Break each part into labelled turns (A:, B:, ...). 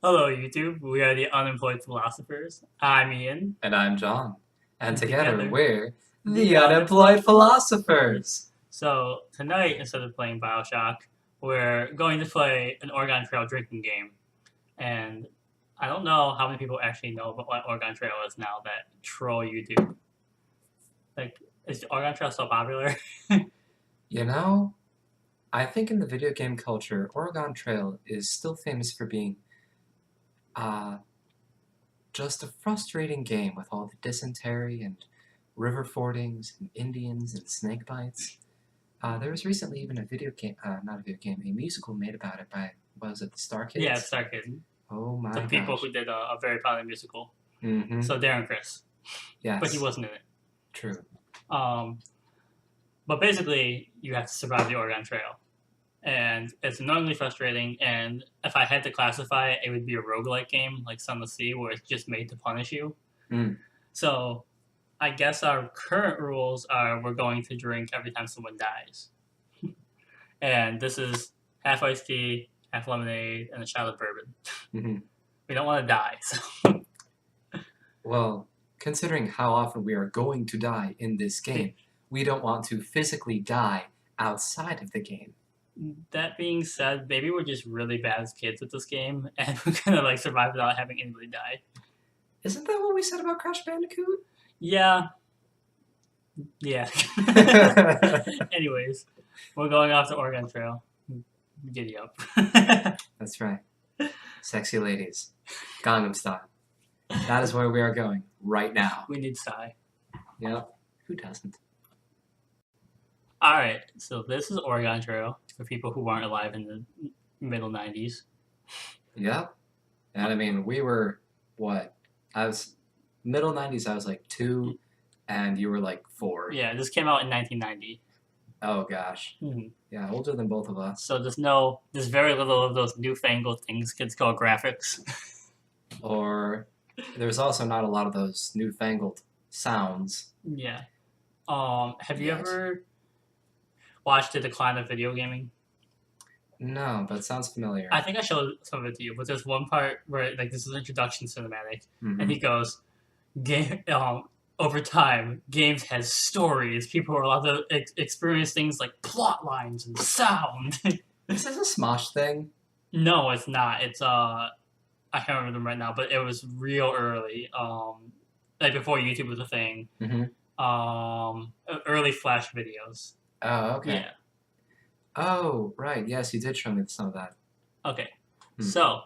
A: Hello, YouTube. We are the Unemployed Philosophers. I'm Ian.
B: And I'm John. And together
A: Together,
B: we're
A: the
B: the
A: Unemployed
B: Unemployed Philosophers.
A: So, tonight, instead of playing Bioshock, we're going to play an Oregon Trail drinking game. And I don't know how many people actually know about what Oregon Trail is now that troll YouTube. Like, is Oregon Trail so popular?
B: You know, I think in the video game culture, Oregon Trail is still famous for being uh, just a frustrating game with all the dysentery and river fordings and Indians and snake bites. There was recently even a video game, not a video game, a musical made about it by, what was it, the
A: Yeah,
B: Starkids?
A: Starkid.
B: Oh
A: The
B: my
A: people
B: gosh.
A: who did a very popular musical.
B: Mm-hmm.
A: So, Darren Chris. But he
B: Yes,
A: wasn't in it.
B: true.
A: Um, but basically, you have to survive the Oregon Trail. And it's annoyingly frustrating. And if I had to classify it, it would be a roguelike game like Sun of the Sea, where it's just made to punish you.
B: Mm.
A: So I guess our current rules are we're going to drink every time someone dies. And this is half iced tea, half lemonade, and a shot of bourbon.
B: Mm-hmm.
A: We don't want to die. So
B: Well, considering how often we are going to die in this game, we don't want to physically die outside of the game.
A: that being said, maybe we're just really bad as kids at this game, and we're gonna like survive without having anybody die.
B: Isn't that what we said about Crash Bandicoot?
A: Yeah, yeah. Anyways, we're going off the Oregon Trail. Giddy up.
B: That's right. Sexy ladies. Gangnam Style. That is where we are going right now.
A: We need Psy.
B: Yep. Who doesn't?
A: Alright, so this is Oregon Trail for people who weren't alive in the middle 90s.
B: Yep. And I mean, we were, what? I was, middle 90s, I was like 2, and you were like 4.
A: Yeah, this came out in 1990.
B: Oh gosh.
A: Mhm.
B: Yeah, older than both of us.
A: So there's very little of those newfangled things kids call graphics.
B: Or there's also not a lot of those newfangled sounds.
A: Yeah. Have you
B: Yes.
A: ever watched The Decline of Video Gaming?
B: No, but it sounds familiar.
A: I think I showed some of it to you, but there's one part where like this is an introduction cinematic, and he goes, "Game over time, games has stories. People are allowed to experience things like plot lines and sound."
B: Is this a Smosh thing?
A: No, it's not. It's I can't remember them right now, but it was real early. Like before YouTube was a thing. Early Flash videos.
B: Oh, okay.
A: Yeah.
B: Oh, right. Yes, you did show me some of that.
A: Okay.
B: Hmm.
A: So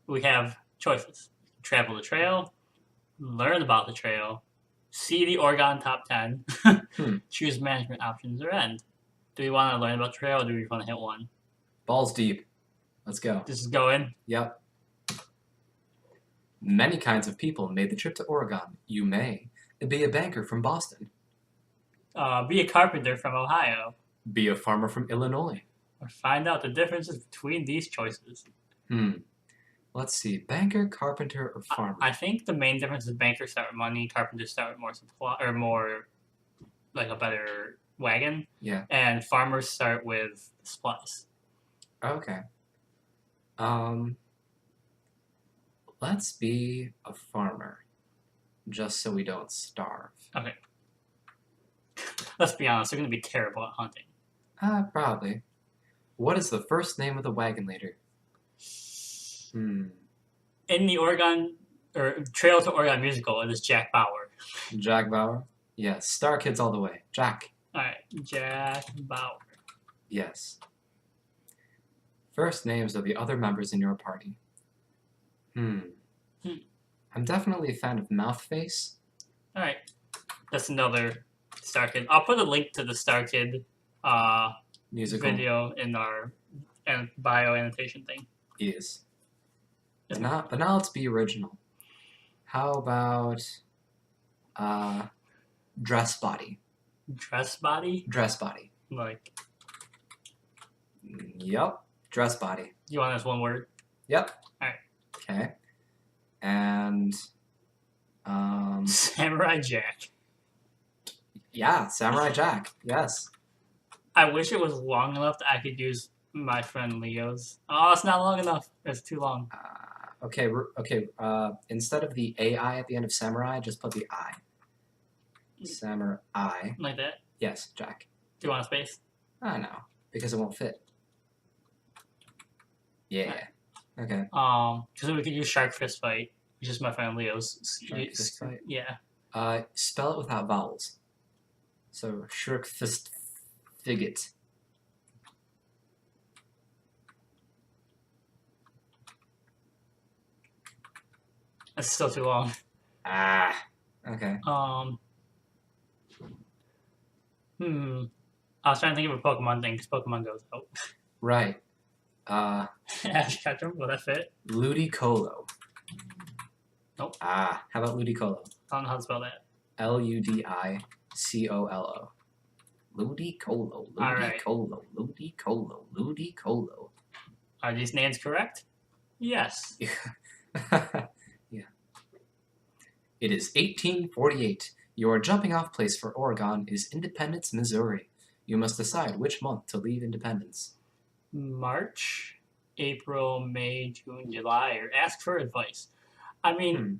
A: we have choices: travel the trail, learn about the trail, see the Oregon top 10, choose management options, or end. Do we want to learn about the trail, or do we want to hit one?
B: Balls deep. Let's go.
A: This is going.
B: Yep. Many kinds of people made the trip to Oregon. You may be a banker from Boston,
A: Be a carpenter from Ohio,
B: be a farmer from Illinois.
A: or find out the differences between these choices.
B: Let's see. Banker, carpenter, or farmer?
A: I think the main difference is bankers start with money, carpenters start with more supply, or more like a better wagon.
B: Yeah.
A: And farmers start with supplies.
B: Okay. Let's be a farmer, just so we don't starve.
A: Okay. Let's be honest, they're going to be terrible at hunting.
B: Probably. What is the first name of the wagon leader?
A: In the Oregon, or Trail to Oregon musical, it is Jack Bauer.
B: Jack Bauer? Yes. Starkids all the way. Jack.
A: Alright, Jack Bauer.
B: Yes. First names of the other members in your party. I'm definitely a fan of Mouthface.
A: Alright. That's another Starkid. I'll put a link to the Starkid
B: musical
A: video in our bio annotation thing.
B: Yes. But now let's be original. How about dress body?
A: Dress body?
B: Dress body.
A: Like.
B: Yep. Dress body.
A: You want this one word?
B: Yep.
A: Alright.
B: Okay. And
A: Samurai Jack.
B: Yeah, Samurai Jack. Yes.
A: I wish it was long enough that I could use my friend Leo's. Oh, it's not long enough. It's too long.
B: Okay, okay. Instead of the AI at the end of samurai, just put the I. Samurai.
A: Like that?
B: Yes, Jack.
A: Do you want a space?
B: I know, because it won't fit. Yeah. Okay.
A: Because we could use Shark Fist Fight, which is my friend Leo's.
B: Shark fist fight.
A: Yeah.
B: Spell it without vowels. So Shark fist figget.
A: That's still too long.
B: Ah. Okay.
A: I was trying to think of a Pokemon thing because Pokemon goes out.
B: Right.
A: Ash Ketchum, will that fit?
B: Ludicolo.
A: Nope.
B: Ah. How about Ludicolo?
A: I don't know how to spell that.
B: Ludicolo. Ludicolo.
A: Alright.
B: Ludicolo. Ludicolo. Ludicolo.
A: Are these names correct? Yes.
B: Yeah. It is 1848. Your jumping off place for Oregon is Independence, Missouri. You must decide which month to leave Independence.
A: March, April, May, June, July, or ask for advice. I mean,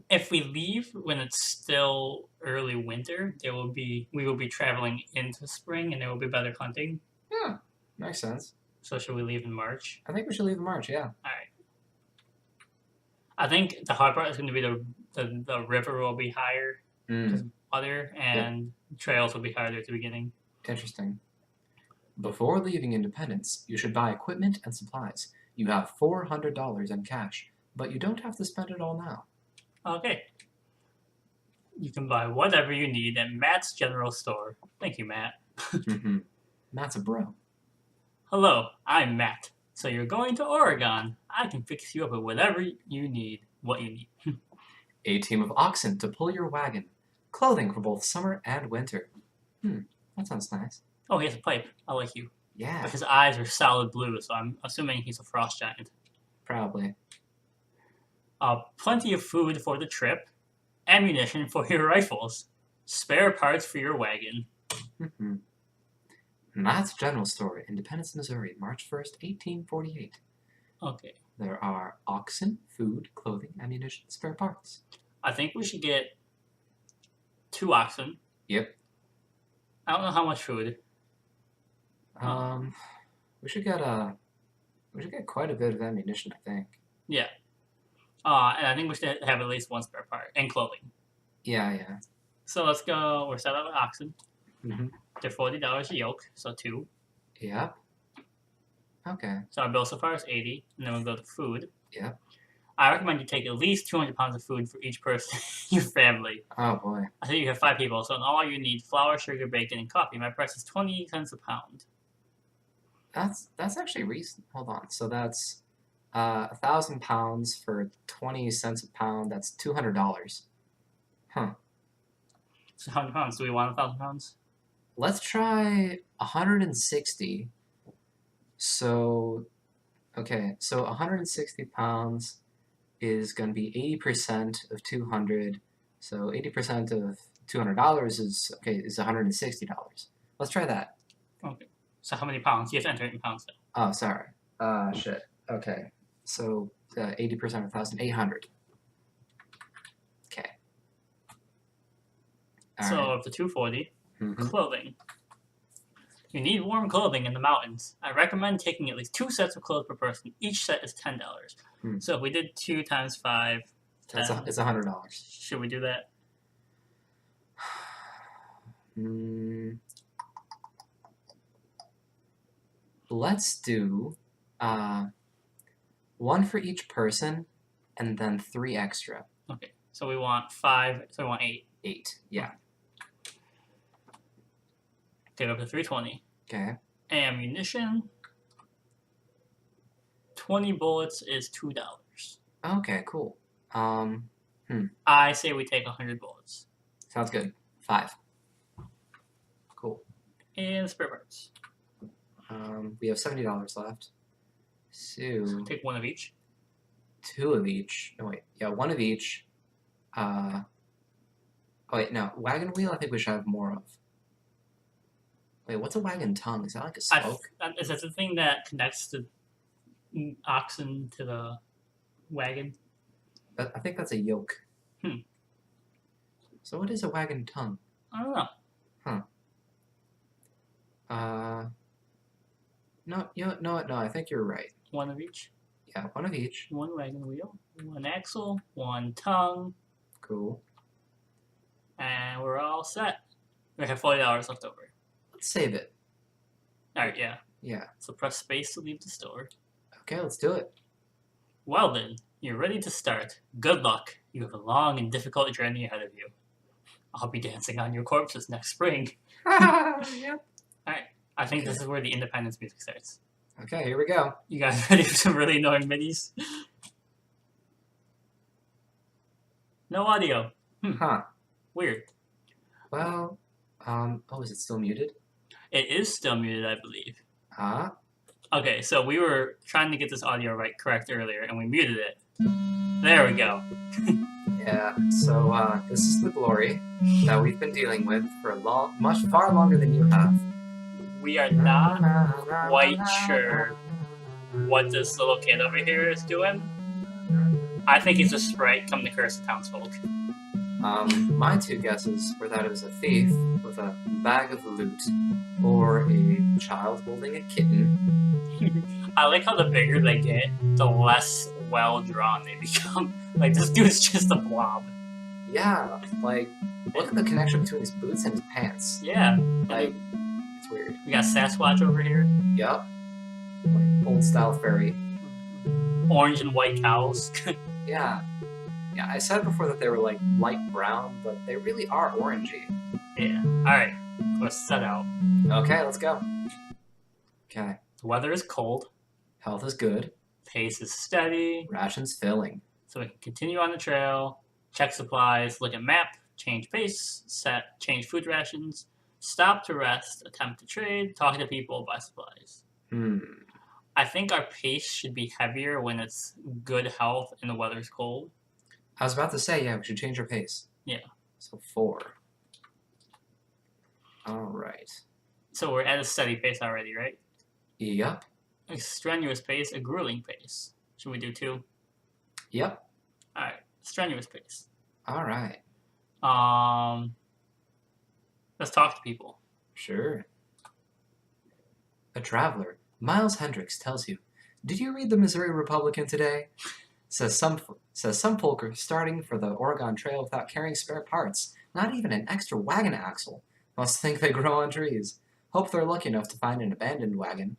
A: if we leave when it's still early winter, we will be traveling into spring, and there will be better hunting.
B: Yeah, makes sense.
A: So should we leave in March?
B: I think we should leave in March. Yeah.
A: All right. I think the hard part is going to be the river will be higher because of water, and trails will be harder at the beginning.
B: Interesting. Before leaving Independence, you should buy equipment and supplies. You have $400 in cash, but you don't have to spend it all now.
A: Okay. You can buy whatever you need at Matt's General Store. Thank you, Matt.
B: Matt's a bro.
A: Hello, I'm Matt. So you're going to Oregon. I can fix you up with whatever you need, what you need.
B: A team of oxen to pull your wagon. Clothing for both summer and winter. That sounds nice.
A: Oh, he has a pipe. I like you.
B: Yeah.
A: But his eyes are solid blue, so I'm assuming he's a frost giant.
B: Probably.
A: Plenty of food for the trip. Ammunition for your rifles. Spare parts for your wagon.
B: Matt's General Store, Independence, Missouri, March 1st, 1848.
A: Okay.
B: There are oxen, food, clothing, ammunition, spare parts.
A: I think we should get 2 oxen.
B: Yep.
A: I don't know how much food.
B: We should get quite a bit of ammunition, I think.
A: Yeah. And I think we should have at least 1 spare part and clothing.
B: Yeah.
A: So let's go. We're set up with oxen. They're $40 a yoke, so 2.
B: Yep. Okay.
A: So our bill so far is $80, and then we'll go to food.
B: Yep.
A: I recommend you take at least 200 pounds of food for each person in your family.
B: Oh boy.
A: I think you have 5 people, so in all you need flour, sugar, bacon, and coffee. My price is 20 cents a pound.
B: That's actually reasonable. Hold on. So that's 1,000 pounds for 20 cents a pound. That's $200. Huh.
A: So how many pounds? Do we want 1,000 pounds?
B: Let's try 160. So, okay. So 160 pounds is going to be 80% of 200. So 80% of $200 is $160. Let's try that.
A: Okay. So how many pounds? You have to enter it in pounds though.
B: Oh, sorry. Shit. Okay. So 80% of 1,000, 800. Okay.
A: So
B: right.
A: of the 240, clothing. You need warm clothing in the mountains. I recommend taking at least 2 sets of clothes per person. Each set is $10. So if we did 2 times 5, 10,
B: it's $100.
A: Should we do that?
B: Let's do 1 for each person, and then 3 extra.
A: Okay. So we want 5. So we want 8.
B: 8. Yeah.
A: Take up to 320.
B: Okay.
A: Ammunition. 20 bullets is $2.
B: Okay, cool.
A: I say we take 100 bullets.
B: Sounds good. 5. Cool.
A: And spare parts.
B: We have $70 left. So
A: take 1 of each.
B: 2 of each. No, wait. Yeah, 1 of each. Oh, wait, no. Wagon wheel, I think we should have more of. Wait, what's a wagon tongue? Is that like a spoke?
A: Is that the thing that connects the oxen to the wagon.
B: I think that's a yoke.
A: Hmm.
B: So what is a wagon tongue?
A: I don't know.
B: No, no, I think you're right.
A: One of each.
B: Yeah, one of each.
A: One wagon wheel, one axle, one tongue,
B: Cool.
A: and we're all set. We have $40 left over.
B: Let's save it.
A: Alright, yeah.
B: Yeah.
A: So press space to leave the store.
B: Okay, let's do it.
A: Well then, you're ready to start. Good luck. You have a long and difficult journey ahead of you. I'll be dancing on your corpses next spring.
B: Yep.
A: Alright, I think this is where the Independence music starts.
B: Okay, here we go.
A: You guys ready for some really annoying middies? No audio.
B: Huh.
A: Weird.
B: Well, oh, is it still muted?
A: It is still muted, I believe.
B: Ah.
A: Okay, so we were trying to get this audio correct earlier, and we muted it. There we go.
B: Yeah, so, this is the glory that we've been dealing with for far longer than you have.
A: We are not quite sure what this little kid over here is doing. I think it's a sprite come to curse the townsfolk.
B: My two guesses were that it was a thief with a bag of loot, or a child holding a kitten.
A: I like how the bigger they get, the less well-drawn they become. Like, this dude's just a blob.
B: Yeah, like, look at the connection between his boots and his pants.
A: Yeah.
B: Like, it's weird.
A: We got Sasquatch over here.
B: Yup. Like, old-style fairy.
A: Orange and white cows.
B: Yeah. Yeah, I said before that they were, like, light brown, but they really are orangey.
A: Yeah. Alright, let's set out.
B: Okay, let's go. Okay.
A: The weather is cold.
B: Health is good.
A: Pace is steady.
B: Rations filling.
A: So we can continue on the trail, check supplies, look at map, change pace, change food rations, stop to rest, attempt to trade, talk to people, buy supplies. I think our pace should be heavier when it's good health and the weather's cold.
B: I was about to say, yeah, we should change our pace.
A: Yeah.
B: So 4. Alright.
A: So we're at a steady pace already, right?
B: Yup.
A: A strenuous pace, a grueling pace. Should we do 2?
B: Yep.
A: Alright, strenuous pace.
B: Alright.
A: Let's talk to people.
B: Sure. A traveler, Miles Hendricks, tells you, "Did you read the Missouri Republican today? Says some folk are starting for the Oregon Trail without carrying spare parts, not even an extra wagon axle. Must think they grow on trees. Hope they're lucky enough to find an abandoned wagon."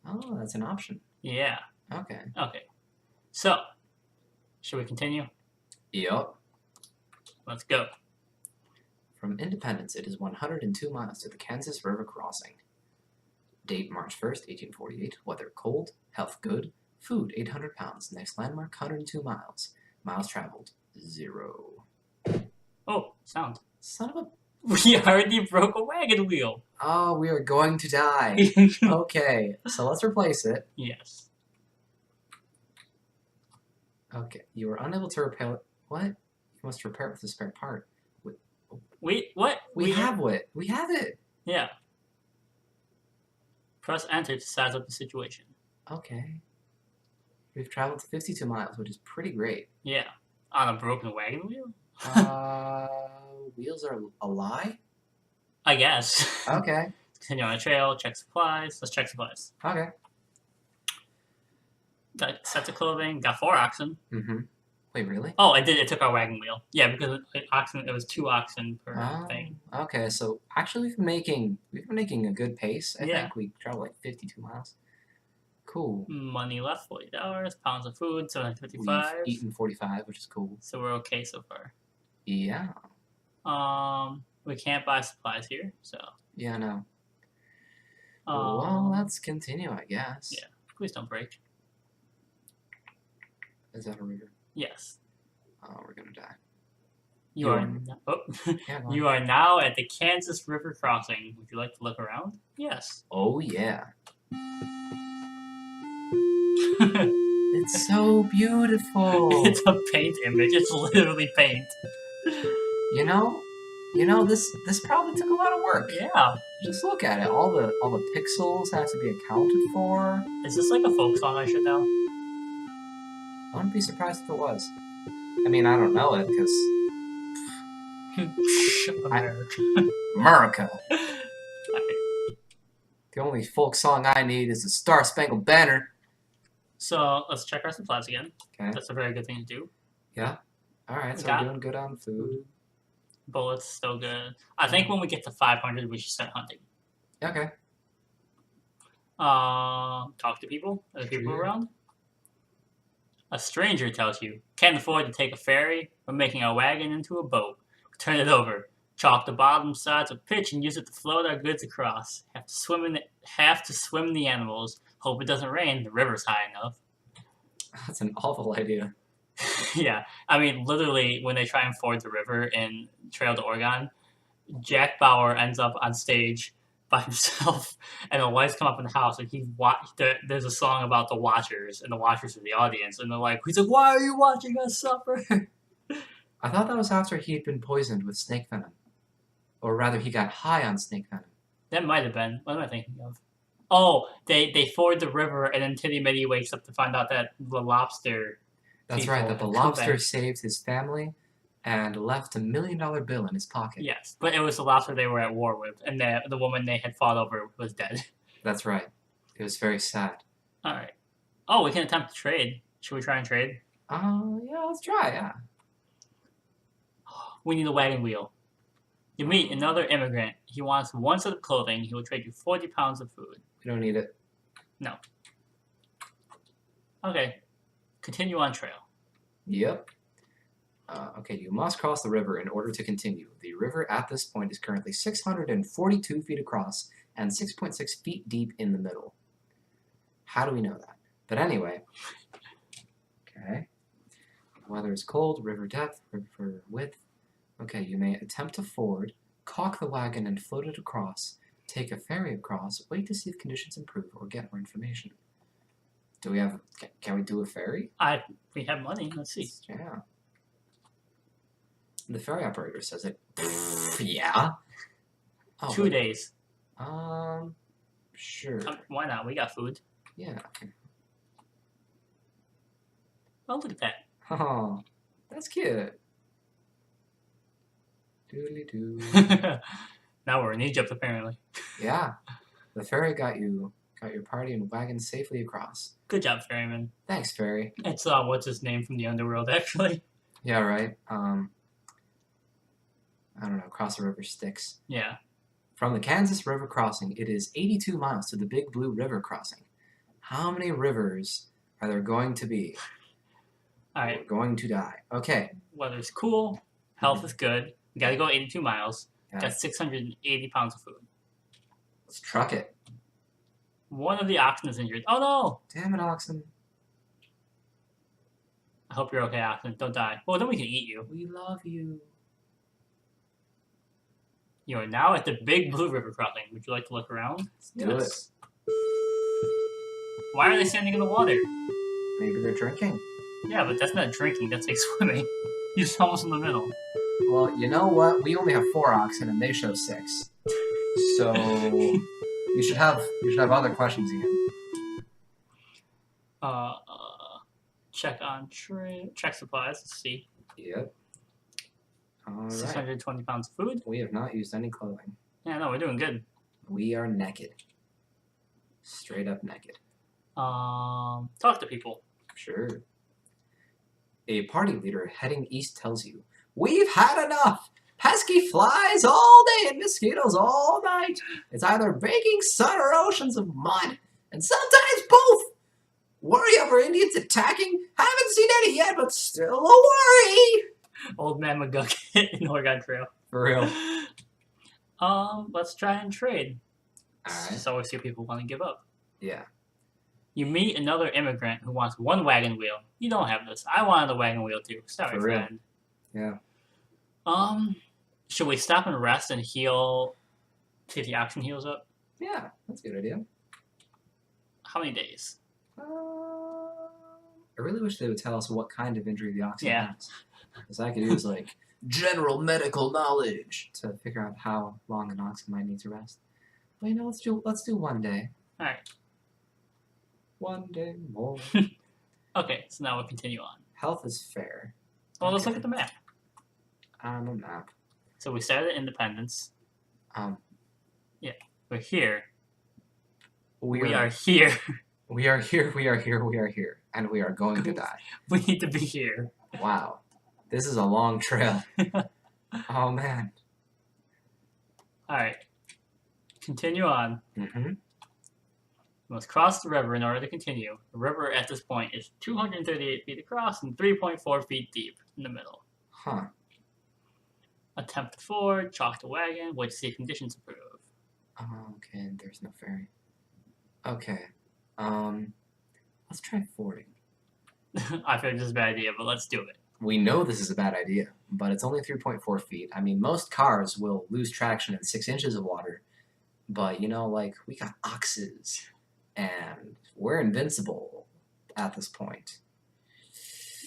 B: Oh, that's an option.
A: Yeah.
B: Okay.
A: Okay. So, should we continue?
B: Yup.
A: Let's go.
B: From Independence, it is 102 miles to the Kansas River crossing. Date March 1st, 1848. Weather cold. Health good. Food 800 pounds. Next landmark 102 miles. Miles traveled 0.
A: Oh, sound.
B: Son of a...
A: We already broke a wagon wheel.
B: Oh, we are going to die. Okay, so let's replace it.
A: Yes.
B: Okay, you were unable to repair... What? You must repair it with a spare part.
A: Wait, what?
B: We have it. We have it.
A: Yeah. Press enter to size up the situation.
B: Okay. We've traveled 52 miles, which is pretty great.
A: Yeah. On a broken wagon wheel?
B: Wheels are a lie?
A: I guess.
B: Okay.
A: Continue on the trail, check supplies. Let's check supplies.
B: Okay.
A: Got sets of clothing, got 4 oxen.
B: Mm-hmm. Wait, really?
A: Oh, it took our wagon wheel. Yeah, because it was 2 oxen per thing.
B: Okay, so actually we've been making a good pace. I
A: Yeah.
B: think we traveled like 52 miles. Cool.
A: Money left, $40. Pounds of food, 755.
B: We've eaten 45, which is cool.
A: So we're okay so far.
B: Yeah.
A: We can't buy supplies here, so.
B: Yeah, no. Well, let's continue, I guess.
A: Yeah. Please don't break.
B: Is that a river?
A: Yes.
B: Oh, we're gonna die.
A: You
B: Yeah, go on.
A: You are now at the Kansas River crossing. Would you like to look around? Yes.
B: Oh, yeah. It's so beautiful.
A: It's a paint image. It's literally paint.
B: You know, this probably took a lot of work.
A: Yeah.
B: Just look at it. All the pixels have to be accounted for.
A: Is this like a folk song I should know?
B: I wouldn't be surprised if it was. I mean, I don't know it because America. The only folk song I need is the Star Spangled Banner.
A: So let's check our supplies again.
B: Okay.
A: That's a very good thing to do.
B: Yeah. All right. So we're doing good on food.
A: Bullets, still good. I think when we get to 500, we should start hunting.
B: Okay.
A: Talk to people. Are there people around? A stranger tells you, can't afford to take a ferry. We're making our wagon into a boat. Turn it over. Chalk the bottom sides with pitch and use it to float our goods across. Have to swim the animals. Hope it doesn't rain. The river's high enough.
B: That's an awful idea.
A: Yeah, I mean, literally, when they try and ford the river in Trail to Oregon, Jack Bauer ends up on stage by himself, and the lights come up in the house, and there's a song about the Watchers, and the Watchers are the audience, and he's like, why are you watching us suffer?
B: I thought that was after he had been poisoned with snake venom. Or rather, he got high on snake venom.
A: That might have been. What am I thinking of? Oh, they ford the river, and then Titty Mitty wakes up to find out that the lobster...
B: That's right, that the lobster saved his family and left $1 million bill in his pocket.
A: Yes, but it was the lobster they were at war with, and the woman they had fought over was dead.
B: That's right. It was very sad.
A: All right. Oh, we can attempt to trade. Should we try and trade?
B: Yeah, let's try, yeah.
A: We need a wagon wheel. You meet another immigrant. He wants one set of clothing. He will trade you 40 pounds of food.
B: We don't need it.
A: No. Okay. Continue on trail.
B: Yep. Okay, you must cross the river in order to continue. The river at this point is currently 642 feet across and 6.6 feet deep in the middle. How do we know that? But anyway. Okay. Weather is cold, river depth, river width. Okay, you may attempt to ford, caulk the wagon and float it across, take a ferry across, wait to see if conditions improve, or get more information. Do we have... Can we do a ferry?
A: We have money. Let's see.
B: Yeah. The ferry operator says it. Yeah. Oh,
A: 2 days.
B: Sure.
A: Why not? We got food.
B: Yeah.
A: Oh, look at that.
B: Oh, that's cute. Doodly doo.
A: Now we're in Egypt, apparently.
B: Yeah. The ferry got your party and wagon safely across.
A: Good job, ferryman.
B: Thanks, ferry.
A: It's what's his name from the underworld, actually.
B: Yeah, right. I don't know. Cross the river Styx.
A: Yeah.
B: From the Kansas River crossing, it is 82 miles to the Big Blue River crossing. How many rivers are there going to be?
A: All right.
B: We're going to die. Okay.
A: Weather's cool. Health is good. We got to go 82 miles.
B: Yeah.
A: Got 680 pounds of food.
B: Let's truck it.
A: One of the oxen is injured. Oh, no!
B: Damn it, oxen.
A: I hope you're okay, oxen. Don't die. Well, then we can eat you.
B: We love you.
A: You are now at the Big Blue River crossing. Would you like to look around?
B: Let's do it.
A: Why are they standing in the water?
B: Maybe they're drinking.
A: Yeah, but that's not drinking. That's like swimming. You're just almost in the middle.
B: Well, you know what? We only have 4 oxen, and they show 6. So you should have other questions again.
A: Check on check supplies. Let's see.
B: Yep. All right.
A: 620 pounds of food.
B: We have not used any clothing.
A: Yeah, no, we're doing good.
B: We are naked. Straight up naked.
A: Talk to people.
B: Sure. A party leader heading east tells you, "We've had enough! Pesky flies all day and mosquitoes all night. It's either baking sun or oceans of mud, and sometimes both. Worry over Indians attacking? Haven't seen any yet, but still a worry."
A: Old Man McGucket in Oregon Trail.
B: For real.
A: Let's try and trade.
B: Alright.
A: So we see if people want to give up.
B: Yeah.
A: You meet another immigrant who wants one wagon wheel. You don't have this. I wanted a wagon wheel too. Sorry,
B: For real.
A: friend.
B: Yeah.
A: Should we stop and rest and heal? See if the oxen heals up?
B: Yeah, that's a good idea.
A: How many days?
B: I really wish they would tell us what kind of injury the oxen has. Because I could use, like, general medical knowledge to figure out how long an oxen might need to rest. But, you know, let's do 1 day.
A: Alright.
B: 1 day more.
A: Okay, so now we'll continue on.
B: Health is fair.
A: Well, let's look at the map.
B: On the map.
A: So we started at Independence. We're here. We are here.
B: We are here, we are here, we are here. And we are going to die.
A: We need to be here.
B: Wow. This is a long trail. Oh, man.
A: Alright. Continue on.
B: Mm-hmm.
A: We must cross the river in order to continue. The river at this point is 238 feet across and 3.4 feet deep in the middle.
B: Huh.
A: Attempt to ford, chalk the wagon, wait to see if conditions improve.
B: Oh, okay, there's no ferry. Okay. Let's try fording.
A: I feel like this is a bad idea, but let's do it.
B: We know this is a bad idea, but it's only 3.4 feet. I mean, most cars will lose traction in 6 inches of water, but, you know, like, we got oxes, and we're invincible at this point.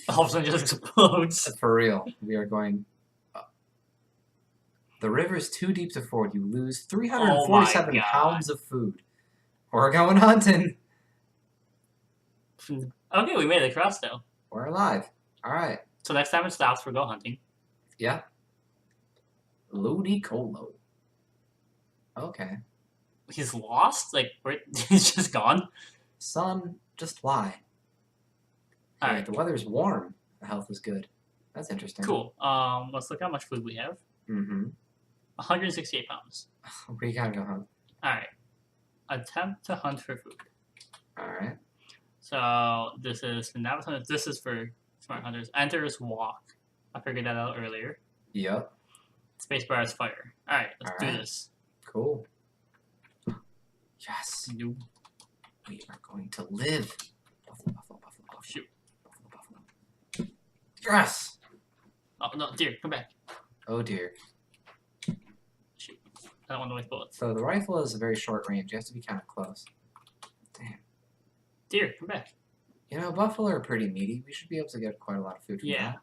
A: All of a sudden it just explodes.
B: For real, we are going... The river is too deep to ford. You lose 347 pounds of food. We're going hunting.
A: Okay, we made it across, though.
B: We're alive. All right.
A: So next time it stops, we'll go hunting.
B: Yeah. Ludicolo. Okay.
A: He's lost? Like, he's just gone?
B: Sun, just why?
A: All
B: Hey,
A: right.
B: the weather's warm. The health is good. That's interesting.
A: Cool. Let's look how much food we have.
B: Mm-hmm.
A: 168 pounds.
B: We gotta go hunt.
A: All right. Attempt to hunt for food.
B: All right.
A: So this is the Navis hunters. This is for smart hunters. Enters walk. I figured that out earlier.
B: Yep.
A: Spacebar is fire. All right, let's do
B: Alright.
A: this.
B: Cool. Yes.
A: Nope.
B: We are going to live. Buffalo, buffalo, buffalo, buffalo.
A: Shoot.
B: Buffalo, buffalo. Yes.
A: Oh no, dear, come back.
B: Oh dear.
A: Shoot. I don't want to waste bullets.
B: So the rifle is a very short range. You have to be kind of close. Damn.
A: Dear, come back.
B: You know, buffalo are pretty meaty. We should be able to get quite a lot of food from
A: Yeah.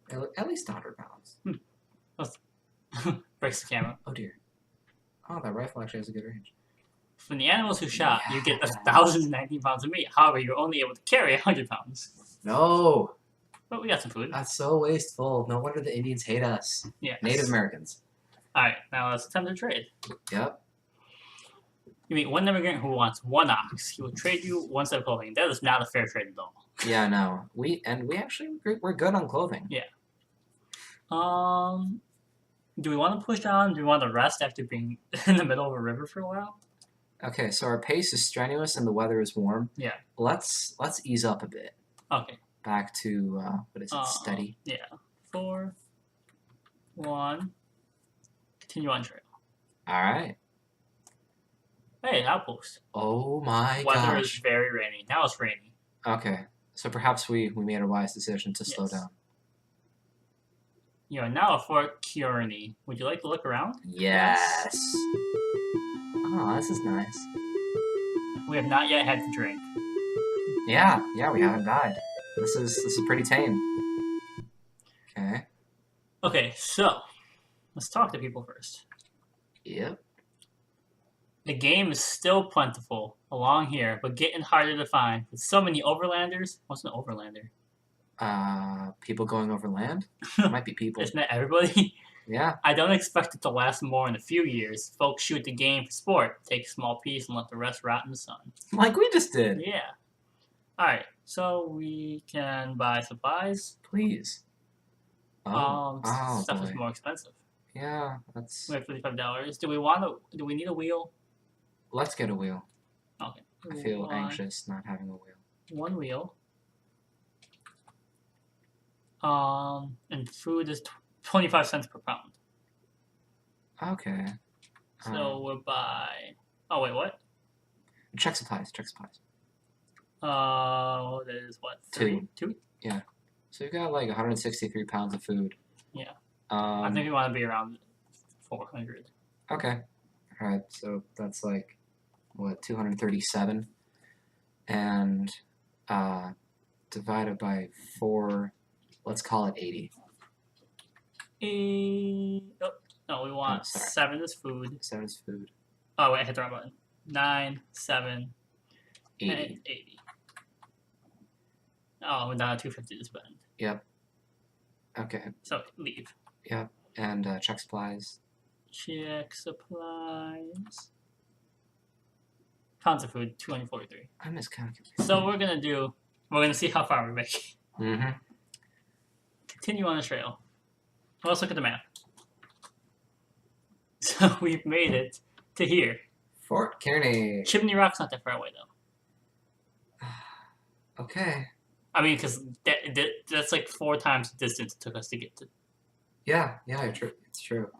B: that. At least 100 pounds.
A: Breaks the camera.
B: Oh dear. Oh, that rifle actually has a good range.
A: From the animals who shot, you get
B: Yes.
A: 1,019 pounds of meat. However, you're only able to carry 100 pounds.
B: No!
A: But we got some food.
B: That's so wasteful. No wonder the Indians hate us.
A: Yeah.
B: Native Americans.
A: Alright, now let's attempt to trade.
B: Yep.
A: You meet one immigrant who wants 1 ox. He will trade you 1 set of clothing. That is not a fair trade at all.
B: Yeah, no. We actually we're good on clothing.
A: Do we want to push on? Do we want to rest after being in the middle of a river for a while?
B: Okay, so our pace is strenuous and the weather is warm.
A: Yeah.
B: Let's ease up a bit.
A: Okay.
B: Back to what is it? Steady.
A: Yeah. 4, 1. Continue on trail.
B: All right.
A: Hey, outpost.
B: Oh my
A: Weather is
B: gosh.
A: very rainy. Now it's rainy.
B: Okay, so perhaps we made a wise decision to slow
A: Yes.
B: down.
A: You are now at Fort Kearney. Would you like to look around?
B: Yes. Oh, this is nice.
A: We have not yet had to drink.
B: Yeah, we haven't died. This is pretty tame. Okay.
A: Okay, so let's talk to people first.
B: Yep.
A: The game is still plentiful along here, but getting harder to find. With so many overlanders. What's an overlander?
B: People going over land? It might be people.
A: Isn't that everybody?
B: Yeah.
A: I don't expect it to last more than a few years. Folks shoot the game for sport, take a small piece and let the rest rot in the sun.
B: Like we just did.
A: Yeah. Alright, so we can buy supplies.
B: Please. Oh
A: Stuff
B: boy.
A: is more expensive.
B: Yeah, that's...
A: We have $55. Do we need a wheel?
B: Let's get a wheel.
A: Okay.
B: I feel anxious not having a wheel.
A: 1 wheel. And food is 25 cents per pound.
B: Okay.
A: So we'll buy... Oh, wait, what?
B: Check supplies.
A: That is what?
B: 2.
A: 2?
B: Yeah. So you've got like 163 pounds of food.
A: Yeah. I think we want to be around 400.
B: Okay. Alright, so that's like, what, 237? And divided by 4, let's call it 80.
A: No, we want
B: sorry.
A: 7 is food.
B: 7 is food.
A: Oh, wait, I hit the wrong button. 9, 7,
B: 80.
A: and 80. Oh, we're down to 250 to spend.
B: Yep. Okay.
A: So leave.
B: Yep. And check supplies.
A: Check supplies. Pounds of food, 243.
B: I miscalculated.
A: So we're gonna see how far we make.
B: Mm-hmm.
A: Continue on the trail. Well, let's look at the map. So we've made it to here.
B: Fort Kearney.
A: Chimney Rock's not that far away though.
B: Okay.
A: I mean, because that's like 4 times the distance it took us to get to
B: Yeah, it's true.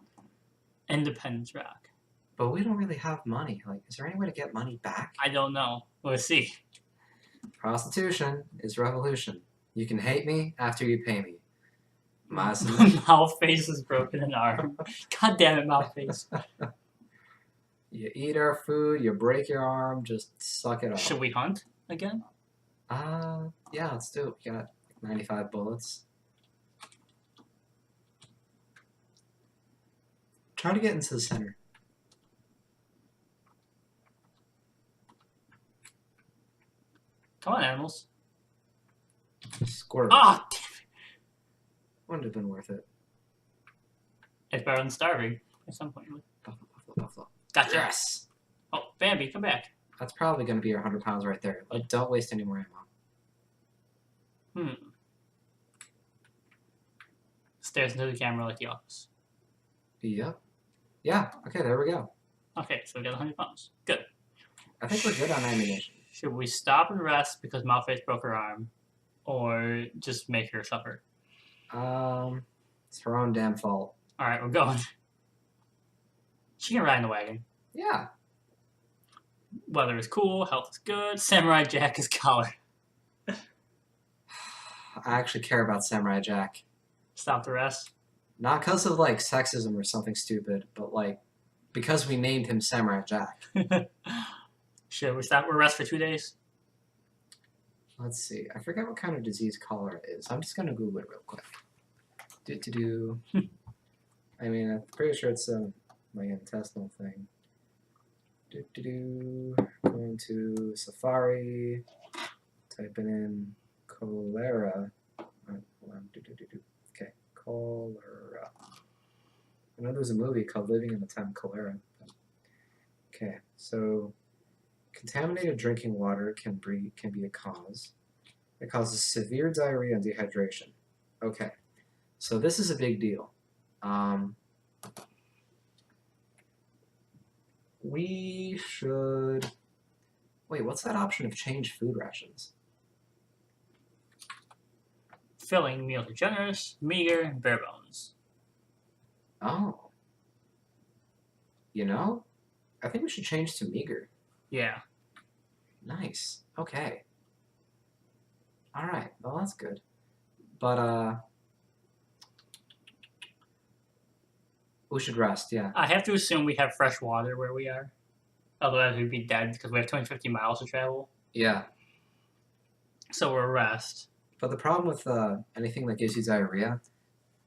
A: Independence Rock.
B: But we don't really have money. Like, is there any way to get money back?
A: I don't know. We'll see.
B: Prostitution is revolution. You can hate me after you pay me.
A: Mouthface is broken an arm. God damn it, Mouthface.
B: You eat our food, you break your arm, just suck it up.
A: Should we hunt again?
B: Yeah, let's do it. We got 95 bullets. Try to get into the center.
A: Come on, animals.
B: Squirt.
A: Ah, damn it.
B: Wouldn't have been worth it.
A: It's better than starving at some point.
B: Buffalo.
A: Gotcha.
B: Yes!
A: Oh, Bambi, come back.
B: That's probably going to be your 100 pounds right there. Like, don't waste any more ammo.
A: Stares into the camera like the office.
B: Yep. Yeah, okay, there we go.
A: Okay, so we got 100 pounds. Good.
B: I think we're good on ammunition.
A: Should we stop and rest because Mouthface broke her arm? Or just make her suffer?
B: It's her own damn fault.
A: Alright, we're going. She can ride in the wagon.
B: Yeah.
A: Weather is cool, health is good, Samurai Jack is collar.
B: I actually care about Samurai Jack.
A: Stop the rest.
B: Not because of, like, sexism or something stupid, but, like, because we named him Samurai Jack.
A: Should we stop? We'll rest for 2 days.
B: Let's see. I forget what kind of disease cholera is. I'm just going to Google it real quick. I mean, I'm pretty sure it's like an intestinal thing. Going to Safari, typing in cholera. Okay, cholera. I know there's a movie called Living in the Time of Cholera. Okay, so contaminated drinking water can be a cause. It causes severe diarrhea and dehydration. Okay, so this is a big deal. We should... Wait, what's that option of change food rations?
A: Filling meals are generous, meager, bare bones.
B: Oh. You know, I think we should change to meager.
A: Yeah.
B: Nice. Okay. Alright, well that's good. But, we should rest, yeah.
A: I have to assume we have fresh water where we are. Otherwise we'd be dead because we have 250 miles to travel.
B: Yeah.
A: So we'll rest.
B: But the problem with anything that gives you diarrhea,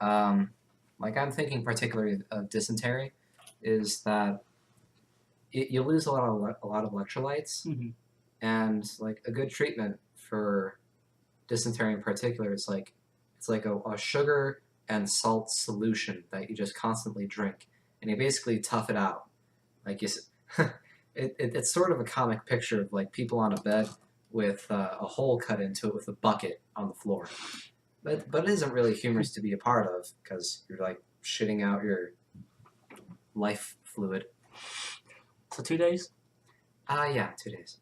B: like I'm thinking particularly of dysentery, is that you lose a lot of electrolytes, and like a good treatment for dysentery in particular is like it's like a sugar and salt solution that you just constantly drink, and you basically tough it out. Like it's sort of a comic picture of like people on a bed with a hole cut into it with a bucket on the floor. But it isn't really humorous to be a part of because you're like shitting out your life fluid.
A: So 2 days?
B: Yeah, 2 days.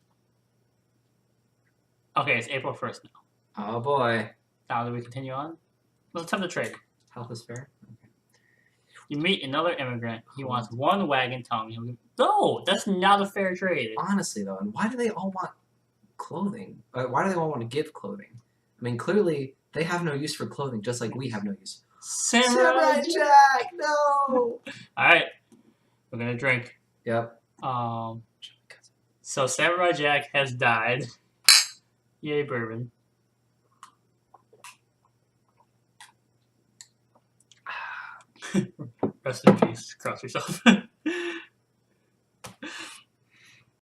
A: Okay, it's April 1st now.
B: Oh boy.
A: Now do we continue on? Let's have the trade.
B: Health is fair? Okay.
A: You meet another immigrant. He wants 1 wagon tongue. No, that's not a fair trade.
B: Honestly though, and why do they all want clothing? Why do they all want to give clothing? I mean, clearly they have no use for clothing, just like we have no use.
A: Samurai
B: Jack, no!
A: Alright, we're gonna drink.
B: Yep.
A: So Samurai Jack has died. Yay, bourbon. Rest in peace. Cross yourself.